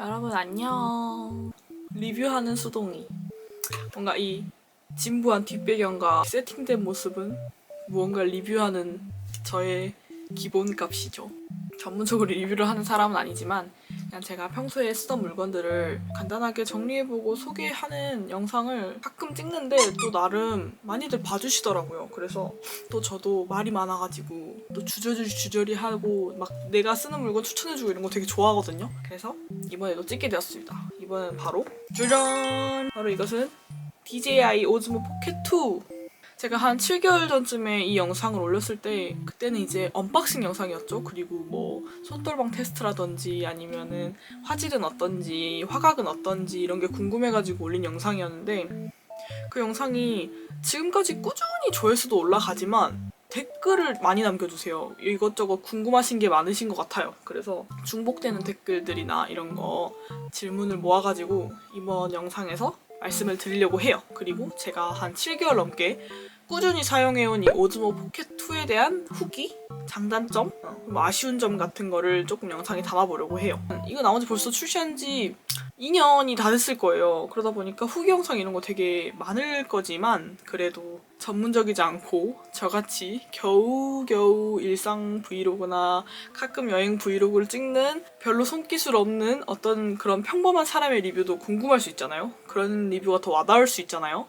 여러분 안녕. 리뷰하는 수동이. 뭔가 이 진부한 뒷배경과 세팅된 모습은 무언가 리뷰하는 저의 기본값이죠. 전문적으로 리뷰를 하는 사람은 아니지만 그냥 제가 평소에 쓰던 물건들을 간단하게 정리해보고 소개하는 영상을 가끔 찍는데 또 나름 많이들 봐주시더라고요. 그래서 또 저도 말이 많아가지고 또 주저리 하고 막 내가 쓰는 물건 추천해주고 이런 거 되게 좋아하거든요. 그래서 이번에도 찍게 되었습니다. 이번엔 바로 짜잔! 바로 이것은 DJI 오즈모 포켓 2. 제가 한 7개월 전쯤에 이 영상을 올렸을 때 그때는 이제 언박싱 영상이었죠. 그리고 뭐 손떨방 테스트라든지 아니면은 화질은 어떤지 화각은 어떤지 이런 게 궁금해가지고 올린 영상이었는데 그 영상이 지금까지 꾸준히 조회수도 올라가지만 댓글을 많이 남겨주세요. 이것저것 궁금하신 게 많으신 것 같아요. 그래서 중복되는 댓글들이나 이런 거 질문을 모아가지고 이번 영상에서 말씀을 드리려고 해요. 그리고 제가 한 7개월 넘게 꾸준히 사용해온 이 오즈모 포켓 2에 대한 후기? 장단점? 뭐 아쉬운 점 같은 거를 조금 영상에 담아보려고 해요. 이거 나온 지 벌써 출시한 지 2년이 다 됐을 거예요. 그러다 보니까 후기 영상 이런 거 되게 많을 거지만 그래도 전문적이지 않고 저같이 겨우겨우 일상 브이로그나 가끔 여행 브이로그를 찍는 별로 손기술 없는 어떤 그런 평범한 사람의 리뷰도 궁금할 수 있잖아요. 그런 리뷰가 더 와닿을 수 있잖아요.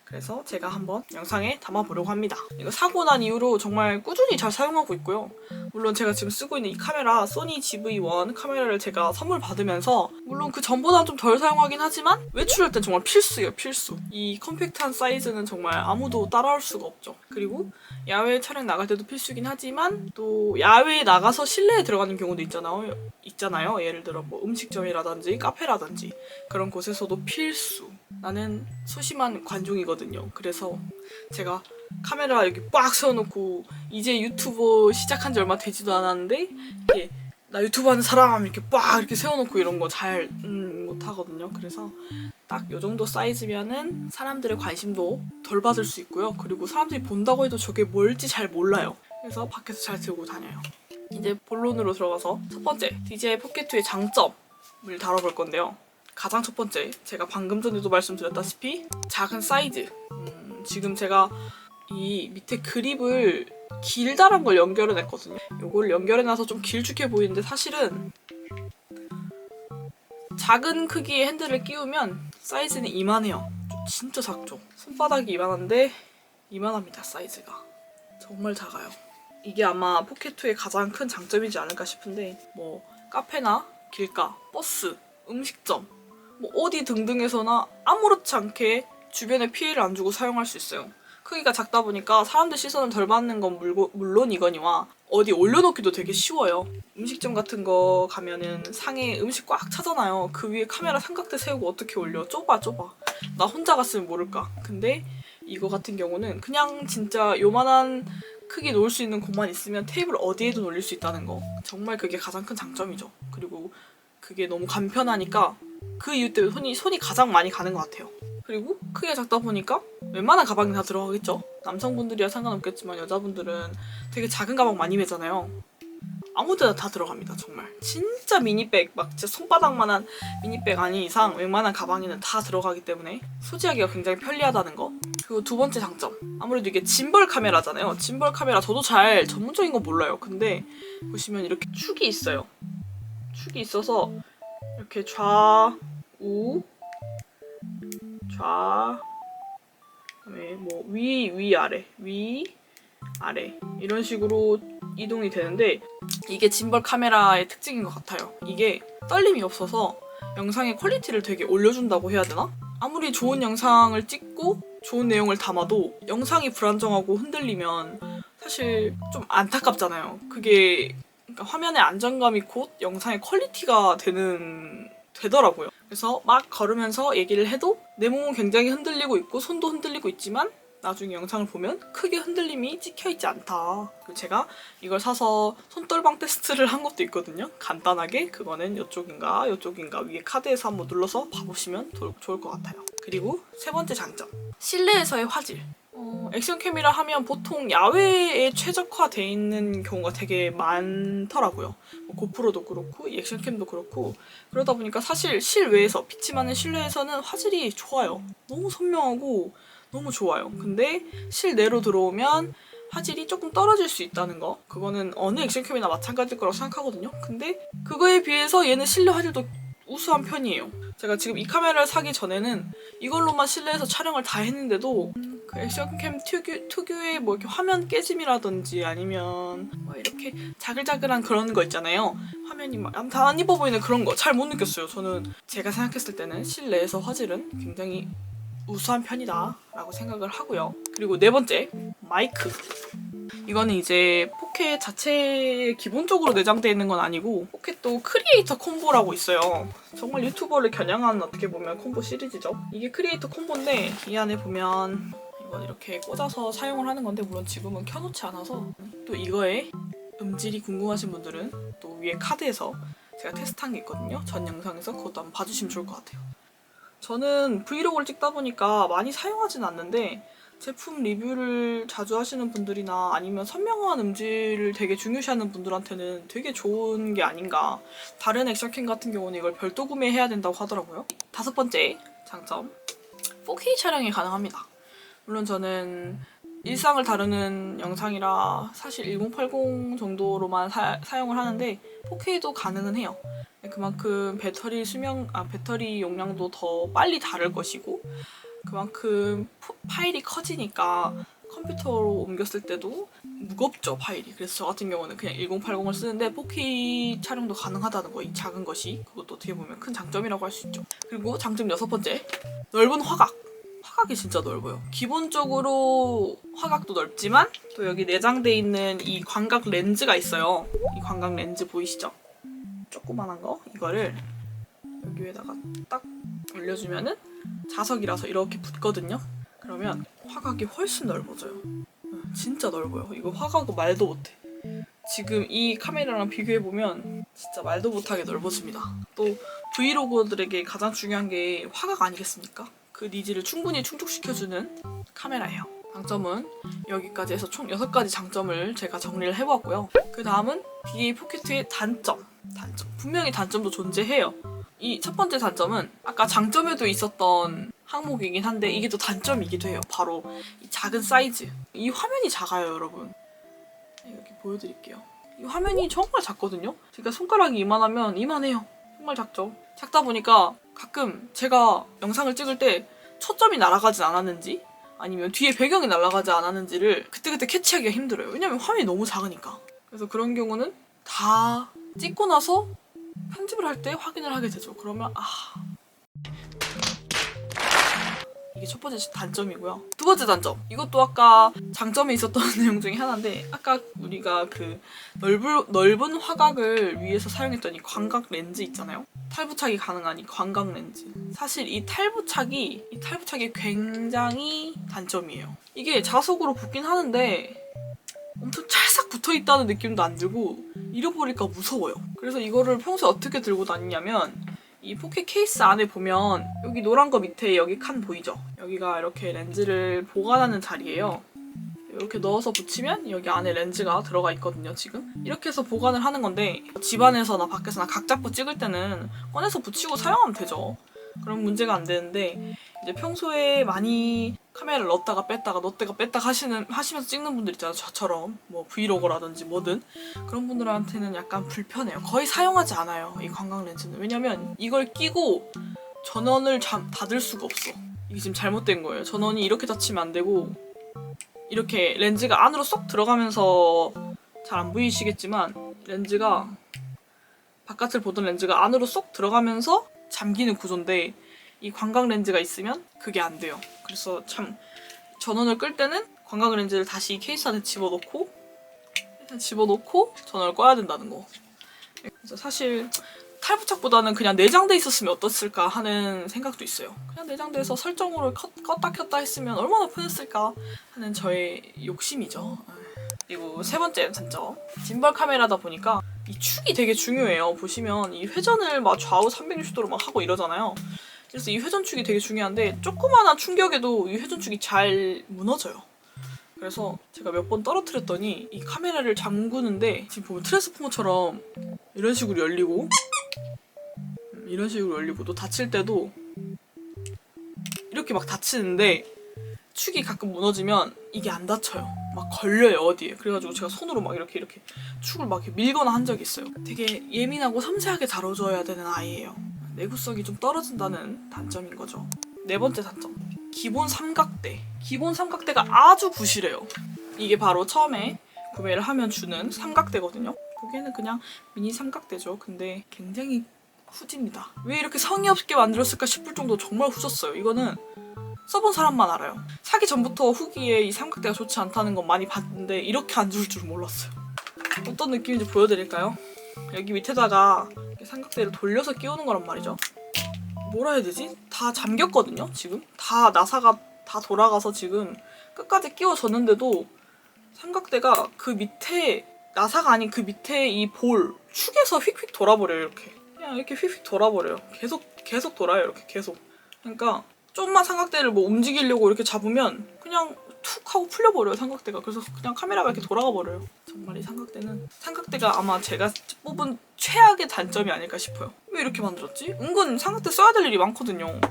그래서 제가 한번 영상에 담아보려고 합니다. 이거 사고 난 이후로 정말 꾸준히 잘 사용하고 있고요. 물론 제가 지금 쓰고 있는 이 카메라 소니 GV1 카메라를 제가 선물 받으면서 물론 그 전보다는 좀 덜 사용하긴 하지만 외출할 땐 정말 필수예요, 필수. 이 컴팩트한 사이즈는 정말 아무도 따라올 수가 없죠. 그리고 야외 촬영 나갈 때도 필수긴 하지만 또 야외에 나가서 실내에 들어가는 경우도 있잖아요. 예를 들어 뭐 음식점이라든지 카페라든지 그런 곳에서도 필수. 나는 소심한 관종이거든요. 그래서 제가 카메라 이렇게 빡 세워놓고 이제 유튜브 시작한 지 얼마 되지도 않았는데 이렇게 나 유튜브 하는 사람 이렇게 빡 이렇게 세워놓고 이런 거 잘 못하거든요. 그래서 딱 요 정도 사이즈면은 사람들의 관심도 덜 받을 수 있고요. 그리고 사람들이 본다고 해도 저게 뭘지 잘 몰라요. 그래서 밖에서 잘 들고 다녀요. 이제 본론으로 들어가서 첫 번째 DJI 포켓2의 장점을 다뤄볼 건데요. 가장 첫 번째, 제가 방금 전에도 말씀드렸다시피 작은 사이즈. 지금 제가 이 밑에 그립을 길다란 걸 연결해냈거든요. 이걸 연결해놔서 좀 길쭉해 보이는데 사실은 작은 크기의 핸들을 끼우면 사이즈는 이만해요. 진짜 작죠? 손바닥이 이만한데 이만합니다, 사이즈가. 정말 작아요. 이게 아마 포켓2의 가장 큰 장점이지 않을까 싶은데 뭐 카페나 길가, 버스, 음식점 뭐 어디 등등에서나 아무렇지 않게 주변에 피해를 안 주고 사용할 수 있어요. 크기가 작다 보니까 사람들 시선을 덜 받는 건 물론이거니와 어디 올려놓기도 되게 쉬워요. 음식점 같은 거 가면은 상에 음식 꽉 차잖아요. 그 위에 카메라 삼각대 세우고 어떻게 올려? 좁아. 나 혼자 갔으면 모를까. 근데 이거 같은 경우는 그냥 진짜 요만한 크게 놓을 수 있는 공만 있으면 테이블 어디에도 올릴 수 있다는 거. 정말 그게 가장 큰 장점이죠. 그리고 그게 너무 간편하니까 그 이유 때문에 손이 가장 많이 가는 것 같아요. 그리고 크게 작다 보니까 웬만한 가방이 다 들어가겠죠? 남성분들이야 상관없겠지만 여자분들은 되게 작은 가방 많이 매잖아요. 아무데나 다 들어갑니다, 정말. 진짜 미니백, 막 진짜 손바닥만한 미니백 아닌 이상 웬만한 가방에는 다 들어가기 때문에 소지하기가 굉장히 편리하다는 거. 그리고 두 번째 장점. 아무래도 이게 짐벌 카메라잖아요. 짐벌 카메라 저도 잘 전문적인 건 몰라요. 근데 보시면 이렇게 축이 있어요. 축이 있어서 이렇게 그다음에 뭐 위 아래 이런 식으로 이동이 되는데 이게 짐벌 카메라의 특징인 것 같아요. 이게 떨림이 없어서 영상의 퀄리티를 되게 올려준다고 해야 되나? 아무리 좋은 영상을 찍고 좋은 내용을 담아도 영상이 불안정하고 흔들리면 사실 좀 안타깝잖아요. 그게 그러니까 화면의 안정감이 곧 영상의 퀄리티가 되더라고요. 그래서 막 걸으면서 얘기를 해도 내 몸은 굉장히 흔들리고 있고 손도 흔들리고 있지만 나중에 영상을 보면 크게 흔들림이 찍혀있지 않다. 그리고 제가 이걸 사서 손떨방 테스트를 한 것도 있거든요. 간단하게 그거는 이쪽인가 위에 카드에서 한번 눌러서 봐보시면 좋을 것 같아요. 그리고 세 번째 장점, 실내에서의 화질. 액션캠이라 하면 보통 야외에 최적화되어 있는 경우가 되게 많더라고요. 뭐 고프로도 그렇고 이 액션캠도 그렇고 그러다 보니까 사실 실외에서 빛이 많은 실내에서는 화질이 좋아요. 너무 선명하고 너무 좋아요. 근데 실내로 들어오면 화질이 조금 떨어질 수 있다는 거, 그거는 어느 액션캠이나 마찬가지일 거라고 생각하거든요. 근데 그거에 비해서 얘는 실내 화질도 우수한 편이에요. 제가 지금 이 카메라를 사기 전에는 이걸로만 실내에서 촬영을 다 했는데도 그 액션캠 특유의 뭐 이렇게 화면 깨짐이라든지 아니면 뭐 이렇게 자글자글한 그런 거 있잖아요. 화면이 막 다 안 이뻐 보이는 그런 거 잘 못 느꼈어요. 저는 제가 생각했을 때는 실내에서 화질은 굉장히 우수한 편이다 라고 생각을 하고요. 그리고 네 번째, 마이크. 이거는 이제 포켓 자체에 기본적으로 내장되어 있는 건 아니고 포켓도 크리에이터 콤보라고 있어요. 정말 유튜버를 겨냥한 어떻게 보면 콤보 시리즈죠. 이게 크리에이터 콤보인데 이 안에 보면 이건 이렇게 꽂아서 사용을 하는 건데 물론 지금은 켜놓지 않아서, 또 이거의 음질이 궁금하신 분들은 또 위에 카드에서 제가 테스트한 게 있거든요. 전 영상에서 그것도 한번 봐주시면 좋을 것 같아요. 저는 브이로그를 찍다 보니까 많이 사용하진 않는데 제품 리뷰를 자주 하시는 분들이나 아니면 선명한 음질을 되게 중요시하는 분들한테는 되게 좋은 게 아닌가. 다른 액션캠 같은 경우는 이걸 별도 구매해야 된다고 하더라고요. 다섯 번째 장점, 4K 촬영이 가능합니다. 물론 저는 일상을 다루는 영상이라 사실 1080 정도로만 사용을 하는데 4K도 가능은 해요. 그만큼 배터리 용량도 더 빨리 닳을 것이고 그만큼 파일이 커지니까 컴퓨터로 옮겼을 때도 무겁죠, 파일이. 그래서 저 같은 경우는 그냥 1080을 쓰는데 4K 촬영도 가능하다는 거, 이 작은 것이. 그것도 어떻게 보면 큰 장점이라고 할 수 있죠. 그리고 장점 여섯 번째, 넓은 화각. 화각이 진짜 넓어요. 기본적으로 화각도 넓지만 또 여기 내장돼 있는 이 광각 렌즈가 있어요. 이 광각 렌즈 보이시죠? 조그만한 거, 이거를 여기 위에다가 딱 올려주면은 자석이라서 이렇게 붙거든요. 그러면 화각이 훨씬 넓어져요. 진짜 넓어요. 이거 화각은 말도 못해. 지금 이 카메라랑 비교해보면 진짜 말도 못하게 넓어집니다. 또 브이로그들에게 가장 중요한 게 화각 아니겠습니까? 그 니즈를 충분히 충족시켜주는 카메라예요. 장점은 여기까지 해서 총 6가지 장점을 제가 정리를 해보았고요. 그 다음은 BA 포켓2의 단점. 분명히 단점도 존재해요. 이 첫 번째 단점은 아까 장점에도 있었던 항목이긴 한데 이게 또 단점이기도 해요. 바로 이 작은 사이즈. 이 화면이 작아요, 여러분. 여기 보여드릴게요. 이 화면이 정말 작거든요. 제가 손가락이 이만하면 이만해요. 정말 작죠. 작다 보니까 가끔 제가 영상을 찍을 때 초점이 날아가진 않았는지 아니면 뒤에 배경이 날아가지 않았는지를 그때그때 캐치하기가 힘들어요. 왜냐면 화면이 너무 작으니까. 그래서 그런 경우는 다 찍고 나서 편집을 할 때 확인을 하게 되죠. 그러면 이게 첫 번째 단점이고요. 두 번째 단점. 이것도 아까 장점에 있었던 내용 중에 하나인데 아까 우리가 그 넓은 화각을 위해서 사용했던 이 광각 렌즈 있잖아요. 탈부착이 가능한 이 광각 렌즈. 사실 이 탈부착이 굉장히 단점이에요. 이게 자석으로 붙긴 하는데 엄청 찰싹 붙어있다는 느낌도 안 들고 잃어버릴까 무서워요. 그래서 이거를 평소에 어떻게 들고 다니냐면 이 포켓 케이스 안에 보면 여기 노란 거 밑에 여기 칸 보이죠? 여기가 이렇게 렌즈를 보관하는 자리예요. 이렇게 넣어서 붙이면 여기 안에 렌즈가 들어가 있거든요, 지금. 이렇게 해서 보관을 하는 건데 집안에서나 밖에서나 각 잡고 찍을 때는 꺼내서 붙이고 사용하면 되죠. 그런 문제가 안 되는데 이제 평소에 많이 카메라를 넣었다가 뺐다가 하시면서 찍는 분들 있잖아요. 저처럼 뭐 브이로거라든지 뭐든 그런 분들한테는 약간 불편해요. 거의 사용하지 않아요, 이 광각 렌즈는. 왜냐면 이걸 끼고 전원을 닫을 수가 없어. 이게 지금 잘못된 거예요. 전원이 이렇게 닫히면 안 되고 이렇게 렌즈가 안으로 쏙 들어가면서, 잘 안 보이시겠지만 렌즈가 바깥을 보던 렌즈가 안으로 쏙 들어가면서 잠기는 구조인데 이 광각 렌즈가 있으면 그게 안 돼요. 그래서 참 전원을 끌 때는 광각 렌즈를 다시 케이스 안에 집어넣고 전원을 꺼야 된다는 거. 그래서 사실 탈부착보다는 그냥 내장돼 있었으면 어땠을까 하는 생각도 있어요. 그냥 내장돼서 설정으로 껐다 켰다 했으면 얼마나 편했을까 하는 저의 욕심이죠. 그리고 세 번째 단점. 짐벌 카메라다 보니까 이 축이 되게 중요해요. 보시면 이 회전을 막 좌우 360도로 막 하고 이러잖아요. 그래서 이 회전축이 되게 중요한데 조그마한 충격에도 이 회전축이 잘 무너져요. 그래서 제가 몇 번 떨어뜨렸더니 이 카메라를 잠그는데 지금 보면 트랜스포머처럼 이런 식으로 열리고 이런 식으로 열리고 또 닫힐 때도 이렇게 막 닫히는데 축이 가끔 무너지면 이게 안 닫혀요. 막 걸려요 어디에. 그래가지고 제가 손으로 막 이렇게 축을 막 이렇게 밀거나 한 적이 있어요. 되게 예민하고 섬세하게 다뤄줘야 되는 아이예요. 내구성이 좀 떨어진다는 단점인 거죠. 네 번째 단점. 기본 삼각대. 기본 삼각대가 아주 부실해요. 이게 바로 처음에 구매를 하면 주는 삼각대거든요. 보기에는 그냥 미니 삼각대죠. 근데 굉장히 후집니다. 왜 이렇게 성의 없게 만들었을까 싶을 정도 정말 후졌어요. 이거는 써본 사람만 알아요. 사기 전부터 후기에 이 삼각대가 좋지 않다는 건 많이 봤는데 이렇게 안 좋을 줄 몰랐어요. 어떤 느낌인지 보여드릴까요? 여기 밑에다가 삼각대를 돌려서 끼우는 거란 말이죠. 뭐라 해야 되지? 다 잠겼거든요, 지금? 다 나사가 다 돌아가서 지금 끝까지 끼워졌는데도 삼각대가 그 밑에, 나사가 아닌 그 밑에 이 볼, 축에서 휙휙 돌아버려요, 이렇게. 그냥 이렇게 휙휙 돌아버려요. 계속 돌아요, 이렇게 계속. 그러니까 좀만 삼각대를 뭐 움직이려고 이렇게 잡으면 그냥 툭 하고 풀려버려요, 삼각대가. 그래서 그냥 카메라가 이렇게 돌아가 버려요. 정말 이 삼각대가 아마 제가 뽑은 최악의 단점이 아닐까 싶어요. 왜 이렇게 만들었지? 은근 삼각대 써야 될 일이 많거든요.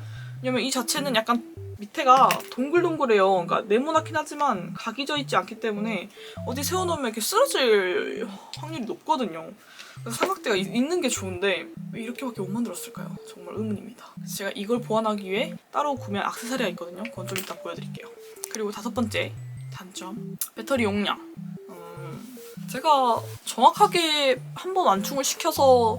왜냐면 이 자체는 약간 밑에가 동글동글해요. 그러니까 네모나긴 하지만 각이 져 있지 않기 때문에 어디 세워놓으면 이렇게 쓰러질 확률이 높거든요. 그래서 삼각대가 있는 게 좋은데 왜 이렇게밖에 못 만들었을까요? 정말 의문입니다. 그래서 제가 이걸 보완하기 위해 따로 구매한 액세서리가 있거든요. 그건 좀 이따 보여드릴게요. 그리고 다섯 번째 단점, 배터리 용량. 제가 정확하게 한번 완충을 시켜서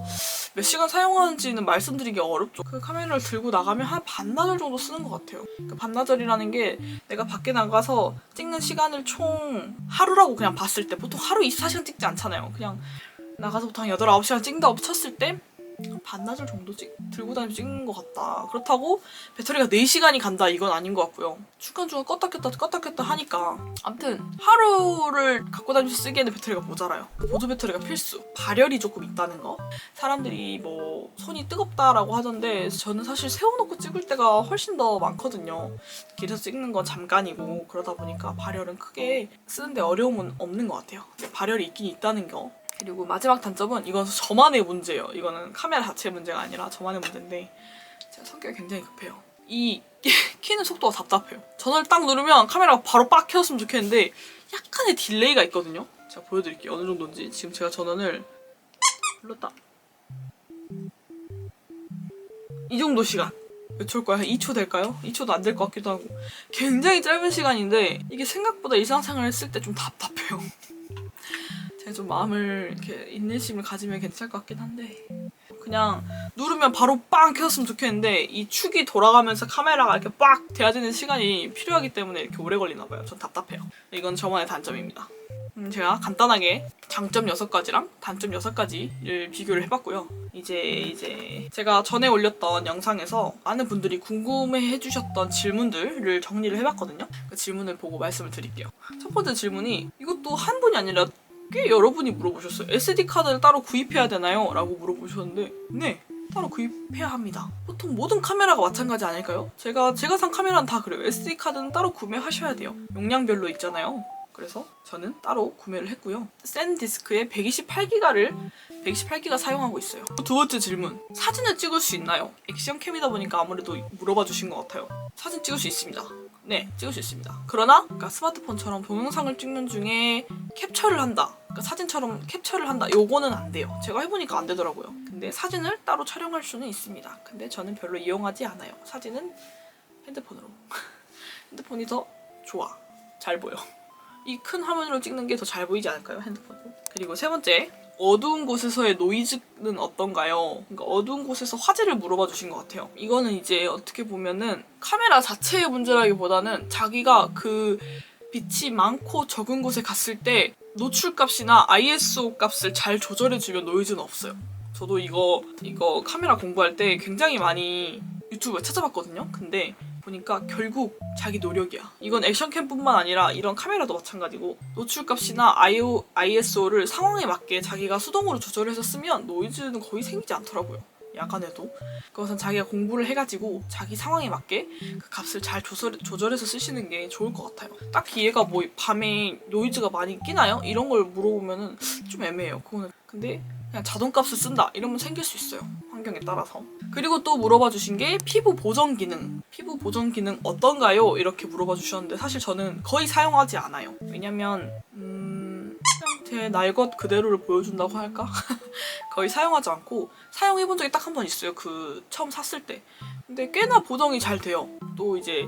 몇 시간 사용하는지는 말씀드리기 어렵죠. 그 카메라를 들고 나가면 한 반나절 정도 쓰는 것 같아요. 그 반나절이라는 게 내가 밖에 나가서 찍는 시간을 총 하루라고 그냥 봤을 때, 보통 하루 24시간 찍지 않잖아요. 그냥 나가서 보통 한 8, 9시간 찍는다고 쳤을 때 반나절 정도 들고 다니면서 찍는 것 같다. 그렇다고 배터리가 4시간이 간다 이건 아닌 것 같고요. 중간중간 껐다 켰다 하니까 아무튼 하루를 갖고 다니면서 쓰기에는 배터리가 모자라요. 보조 배터리가 필수. 발열이 조금 있다는 거. 사람들이 뭐 손이 뜨겁다라고 하던데 저는 사실 세워놓고 찍을 때가 훨씬 더 많거든요. 길에서 찍는 건 잠깐이고 그러다 보니까 발열은 크게 쓰는데 어려움은 없는 것 같아요. 발열이 있긴 있다는 거. 그리고 마지막 단점은 이건 저만의 문제예요. 이거는 카메라 자체의 문제가 아니라 저만의 문제인데 제가 성격이 굉장히 급해요. 이 키는 속도가 답답해요. 전원을 딱 누르면 카메라가 바로 빡 켜졌으면 좋겠는데 약간의 딜레이가 있거든요. 제가 보여드릴게요. 어느 정도인지. 지금 제가 전원을 눌렀다. 이 정도 시간. 몇 초일까요? 한 2초 될까요? 2초도 안 될 것 같기도 하고 굉장히 짧은 시간인데 이게 생각보다 일상생활을 했을 때 좀 답답해요. 제가 좀 마음을 이렇게 인내심을 가지면 괜찮을 것 같긴 한데 그냥 누르면 바로 빵 켜졌으면 좋겠는데 이 축이 돌아가면서 카메라가 이렇게 빡 돼야 되는 시간이 필요하기 때문에 이렇게 오래 걸리나 봐요. 전 답답해요. 이건 저만의 단점입니다. 제가 간단하게 장점 6가지랑 단점 6가지를 비교를 해봤고요. 이제 제가 전에 올렸던 영상에서 많은 분들이 궁금해해 주셨던 질문들을 정리를 해봤거든요. 그 질문을 보고 말씀을 드릴게요. 첫 번째 질문이 이것도 한 분이 아니라 꽤 여러분이 물어보셨어요. SD카드를 따로 구입해야 되나요? 라고 물어보셨는데 네! 따로 구입해야 합니다. 보통 모든 카메라가 마찬가지 아닐까요? 제가 산 카메라는 다 그래요. SD카드는 따로 구매하셔야 돼요. 용량별로 있잖아요. 그래서 저는 따로 구매를 했고요. 샌디스크에 128기가 사용하고 있어요. 두 번째 질문. 사진을 찍을 수 있나요? 액션캠이다 보니까 아무래도 물어봐 주신 것 같아요. 사진 찍을 수 있습니다. 네, 찍을 수 있습니다. 그러나 그러니까 스마트폰처럼 동영상을 찍는 중에 캡처를 한다. 그러니까 사진처럼 캡처를 한다. 요거는 안 돼요. 제가 해보니까 안 되더라고요. 근데 사진을 따로 촬영할 수는 있습니다. 근데 저는 별로 이용하지 않아요. 사진은 핸드폰으로. 핸드폰이 더 좋아. 잘 보여. 이 큰 화면으로 찍는 게 더 잘 보이지 않을까요? 핸드폰으로. 그리고 세 번째. 어두운 곳에서의 노이즈는 어떤가요? 그러니까 어두운 곳에서 화질을 물어봐 주신 것 같아요. 이거는 이제 어떻게 보면은 카메라 자체의 문제라기보다는 자기가 그 빛이 많고 적은 곳에 갔을 때 노출값이나 ISO 값을 잘 조절해주면 노이즈는 없어요. 저도 이거 카메라 공부할 때 굉장히 많이 유튜브에 찾아봤거든요. 근데 보니까 결국 자기 노력이야. 이건 액션캠뿐만 아니라 이런 카메라도 마찬가지고 노출값이나 ISO를 상황에 맞게 자기가 수동으로 조절해서 쓰면 노이즈는 거의 생기지 않더라고요. 야간에도. 그것은 자기가 공부를 해가지고 자기 상황에 맞게 그 값을 잘 조절해서 쓰시는 게 좋을 것 같아요. 딱히 얘가 뭐 밤에 노이즈가 많이 끼나요? 이런 걸 물어보면은 좀 애매해요. 그거는. 근데 그냥 자동값을 쓴다 이러면 생길 수 있어요. 환경에 따라서. 그리고 또 물어봐 주신 게 피부 보정 기능. 피부 보정 기능 어떤가요? 이렇게 물어봐 주셨는데 사실 저는 거의 사용하지 않아요. 왜냐면 제 날 것 그대로를 보여준다고 할까? 거의 사용하지 않고 사용해본 적이 딱 한 번 있어요. 그 처음 샀을 때. 근데 꽤나 보정이 잘 돼요. 또 이제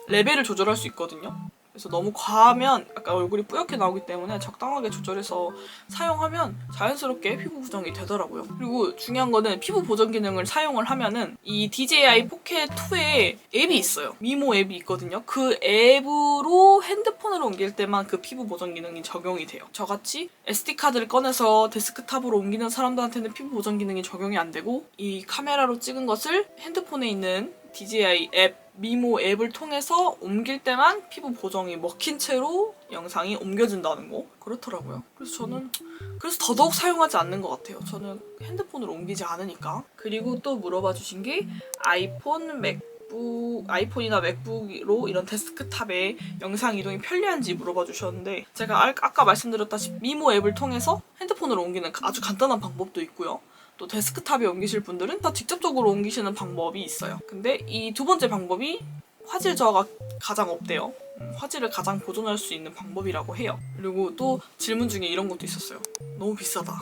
레벨을 조절할 수 있거든요. 그래서 너무 과하면 약간 얼굴이 뿌옇게 나오기 때문에 적당하게 조절해서 사용하면 자연스럽게 피부 보정이 되더라고요. 그리고 중요한 거는 피부 보정 기능을 사용을 하면은 이 DJI 포켓 2에 앱이 있어요. 미모 앱이 있거든요. 그 앱으로 핸드폰으로 옮길 때만 그 피부 보정 기능이 적용이 돼요. 저같이 SD카드를 꺼내서 데스크탑으로 옮기는 사람들한테는 피부 보정 기능이 적용이 안 되고 이 카메라로 찍은 것을 핸드폰에 있는 DJI 앱, 미모 앱을 통해서 옮길 때만 피부 보정이 먹힌 채로 영상이 옮겨진다는 거 그렇더라고요. 그래서 저는 더더욱 사용하지 않는 것 같아요. 저는 핸드폰으로 옮기지 않으니까. 그리고 또 물어봐 주신 게 아이폰이나 맥북으로 이런 데스크탑에 영상 이동이 편리한지 물어봐 주셨는데 제가 아까 말씀드렸다시피 미모 앱을 통해서 핸드폰으로 옮기는 아주 간단한 방법도 있고요. 또 데스크탑에 옮기실 분들은 다 직접적으로 옮기시는 방법이 있어요. 근데 이 두 번째 방법이 화질 저하가 가장 없대요. 화질을 가장 보존할 수 있는 방법이라고 해요. 그리고 또 질문 중에 이런 것도 있었어요. 너무 비싸다.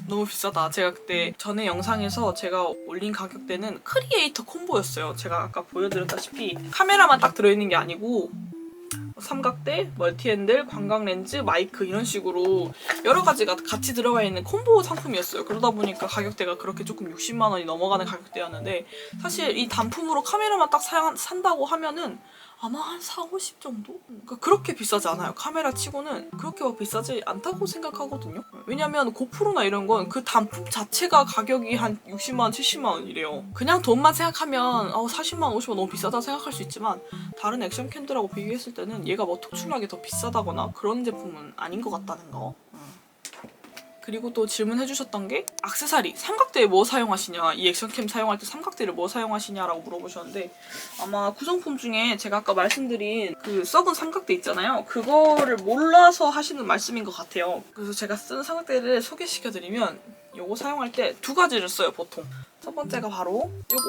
너무 비싸다. 제가 그때 전에 영상에서 제가 올린 가격대는 크리에이터 콤보였어요. 제가 아까 보여드렸다시피 카메라만 딱 들어있는 게 아니고 삼각대, 멀티핸들, 광각렌즈, 마이크 이런 식으로 여러 가지가 같이 들어가 있는 콤보 상품이었어요. 그러다 보니까 가격대가 그렇게 조금 60만 원이 넘어가는 가격대였는데 사실 이 단품으로 카메라만 딱 산다고 하면은 아마 한 4, 50 정도? 그러니까 그렇게 비싸지 않아요. 카메라 치고는 그렇게 막 비싸지 않다고 생각하거든요. 왜냐면 고프로나 이런 건 그 단품 자체가 가격이 한 60만 원, 70만 원이래요. 그냥 돈만 생각하면 40만 원, 50만 원 너무 비싸다 생각할 수 있지만 다른 액션 캠들하고 비교했을 때는 얘가 뭐 특출나게 더 비싸다거나 그런 제품은 아닌 것 같다는 거. 그리고 또 질문해주셨던 게 액세서리, 삼각대에 뭐 사용하시냐, 이 액션캠 사용할 때 삼각대를 뭐 사용하시냐라고 물어보셨는데 아마 구성품 중에 제가 아까 말씀드린 그 썩은 삼각대 있잖아요. 그거를 몰라서 하시는 말씀인 것 같아요. 그래서 제가 쓰는 삼각대를 소개시켜드리면 요거 사용할 때 두 가지를 써요, 보통. 첫 번째가 바로 요거.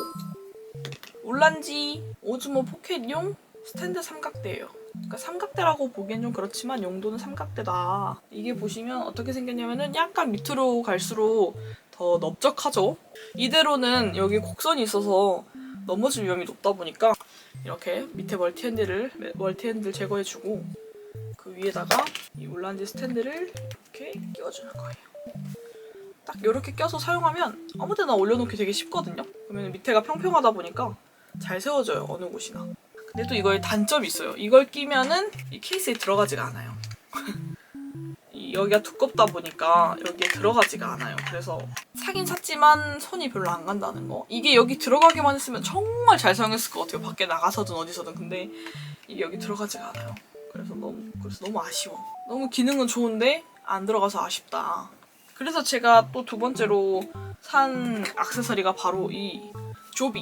올란지 오즈모 포켓용 스탠드 삼각대예요. 그러니까 삼각대라고 보기엔 좀 그렇지만 용도는 삼각대다. 이게 보시면 어떻게 생겼냐면은 약간 밑으로 갈수록 더 넓적하죠? 이대로는 여기 곡선이 있어서 넘어질 위험이 높다 보니까 이렇게 밑에 멀티핸들 제거해주고 그 위에다가 이 올란지 스탠드를 이렇게 끼워주는 거예요. 딱 이렇게 껴서 사용하면 아무데나 올려놓기 되게 쉽거든요? 그러면 밑에가 평평하다 보니까 잘 세워져요, 어느 곳이나. 근데 또 이거에 단점이 있어요. 이걸 끼면은 이 케이스에 들어가지가 않아요. 여기가 두껍다 보니까 여기에 들어가지가 않아요. 그래서 사긴 샀지만 손이 별로 안 간다는 거. 이게 여기 들어가기만 했으면 정말 잘 사용했을 것 같아요. 밖에 나가서든 어디서든. 근데 이게 여기 들어가지가 않아요. 그래서 너무 아쉬워. 너무 기능은 좋은데 안 들어가서 아쉽다. 그래서 제가 또 두 번째로 산 액세서리가 바로 이 조비.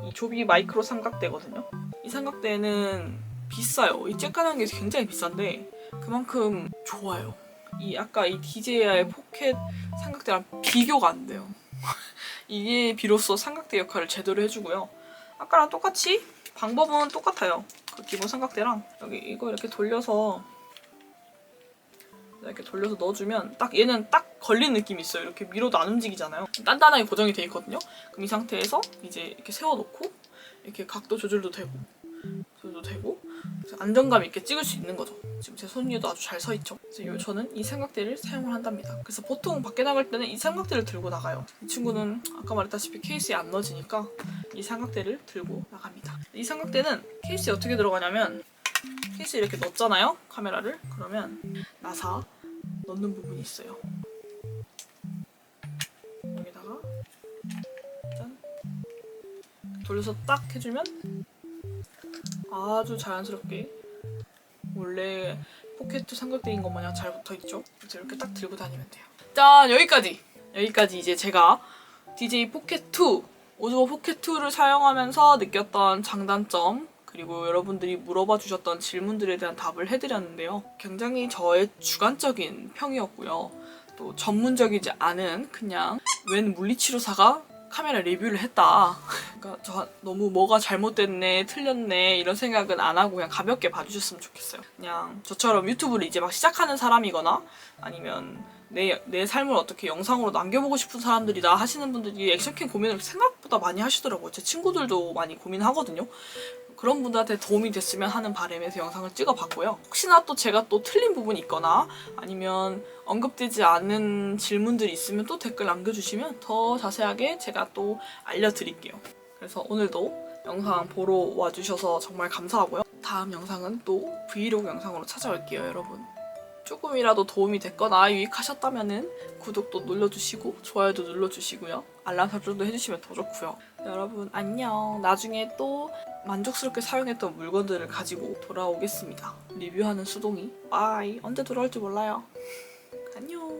이 조비 마이크로 삼각대거든요. 이 삼각대는 비싸요. 이 쬐깐한 게 굉장히 비싼데 그만큼 좋아요. 아까 이 DJI 포켓 삼각대랑 비교가 안 돼요. 이게 비로소 삼각대 역할을 제대로 해주고요. 아까랑 똑같이 방법은 똑같아요. 그 기본 삼각대랑 여기 이거 이렇게 돌려서 넣어주면 딱 얘는 딱 걸린 느낌이 있어요. 이렇게 밀어도 안 움직이잖아요. 단단하게 고정이 돼 있거든요. 그럼 이 상태에서 이제 이렇게 세워놓고 이렇게 각도 조절도 되고 안정감 있게 찍을 수 있는 거죠. 지금 제 손 위에도 아주 잘 서 있죠. 그래서 저는 이 삼각대를 사용을 한답니다. 그래서 보통 밖에 나갈 때는 이 삼각대를 들고 나가요. 이 친구는 아까 말했다시피 케이스에 안 넣어지니까 이 삼각대를 들고 나갑니다. 이 삼각대는 케이스에 어떻게 들어가냐면 케이스에 이렇게 넣었잖아요, 카메라를. 그러면 나사 넣는 부분이 있어요. 여기다가 짠 돌려서 딱 해주면 아주 자연스럽게 원래 포켓 삼각대인 것 마냥 잘 붙어있죠? 그래서 이렇게 딱 들고 다니면 돼요. 짠! 여기까지! 여기까지 이제 제가 DJ 포켓2, 오즈모 포켓2를 사용하면서 느꼈던 장단점, 그리고 여러분들이 물어봐 주셨던 질문들에 대한 답을 해드렸는데요. 굉장히 저의 주관적인 평이었고요. 또 전문적이지 않은 그냥 웬 물리치료사가 카메라 리뷰를 했다. 그러니까 저 너무 뭐가 잘못됐네, 틀렸네 이런 생각은 안 하고 그냥 가볍게 봐주셨으면 좋겠어요. 그냥 저처럼 유튜브를 이제 막 시작하는 사람이거나 아니면 내 삶을 어떻게 영상으로 남겨보고 싶은 사람들이다 하시는 분들이 액션캠 고민을 생각보다 많이 하시더라고요. 제 친구들도 많이 고민하거든요. 그런 분들한테 도움이 됐으면 하는 바람에서 영상을 찍어봤고요. 혹시나 또 제가 또 틀린 부분이 있거나 아니면 언급되지 않은 질문들이 있으면 또 댓글 남겨주시면 더 자세하게 제가 또 알려드릴게요. 그래서 오늘도 영상 보러 와주셔서 정말 감사하고요. 다음 영상은 또 브이로그 영상으로 찾아올게요, 여러분. 조금이라도 도움이 됐거나 유익하셨다면 구독도 눌러주시고 좋아요도 눌러주시고요. 알람 설정도 해주시면 더 좋고요. 여러분 안녕. 나중에 또 만족스럽게 사용했던 물건들을 가지고 돌아오겠습니다. 리뷰하는 수동이. 빠이. 언제 돌아올지 몰라요. 안녕.